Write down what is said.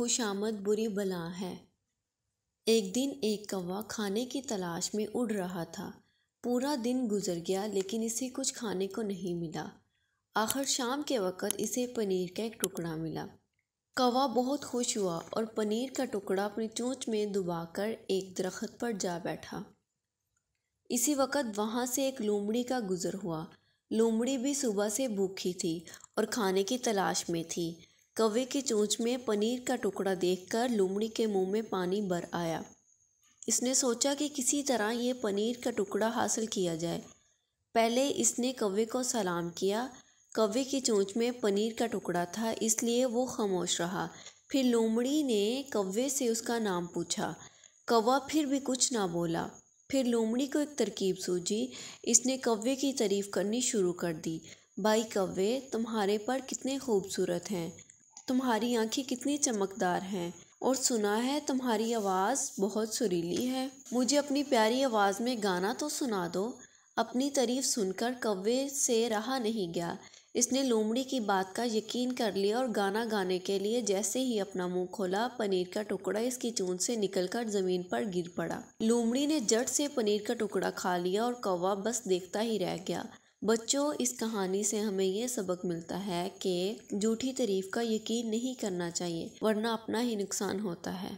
खुशामद बुरी बला है। एक दिन एक कौवा खाने की तलाश में उड़ रहा था। पूरा दिन गुजर गया लेकिन इसे कुछ खाने को नहीं मिला। आखिर शाम के वक़्त इसे पनीर का एक टुकड़ा मिला। कौवा बहुत खुश हुआ और पनीर का टुकड़ा अपनी चोंच में दबाकर एक दरख्त पर जा बैठा। इसी वक्त वहाँ से एक लोमड़ी का गुजर हुआ। लोमड़ी भी सुबह से भूखी थी और खाने की तलाश में थी। कौवे की चोंच में पनीर का टुकड़ा देखकर लोमड़ी के मुंह में पानी भर आया। इसने सोचा कि किसी तरह ये पनीर का टुकड़ा हासिल किया जाए। पहले इसने कौवे को सलाम किया। कौवे की चोंच में पनीर का टुकड़ा था इसलिए वो खामोश रहा। फिर लोमड़ी ने कौवे से उसका नाम पूछा। कौवा फिर भी कुछ ना बोला। फिर लोमड़ी को एक तरकीब सूझी। इसने कौवे की तारीफ़ करनी शुरू कर दी। भाई कौवे, तुम्हारे पर कितने खूबसूरत हैं, तुम्हारी आंखें कितनी चमकदार हैं और सुना है तुम्हारी आवाज़ बहुत सुरीली है। मुझे अपनी प्यारी आवाज़ में गाना तो सुना दो। अपनी तारीफ़ सुनकर कौवे से रहा नहीं गया। इसने लोमड़ी की बात का यकीन कर लिया और गाना गाने के लिए जैसे ही अपना मुंह खोला, पनीर का टुकड़ा इसकी चोंच से निकलकर ज़मीन पर गिर पड़ा। लोमड़ी ने झट से पनीर का टुकड़ा खा लिया और कौवा बस देखता ही रह गया। बच्चों, इस कहानी से हमें ये सबक मिलता है कि झूठी तारीफ़ का यकीन नहीं करना चाहिए वरना अपना ही नुकसान होता है।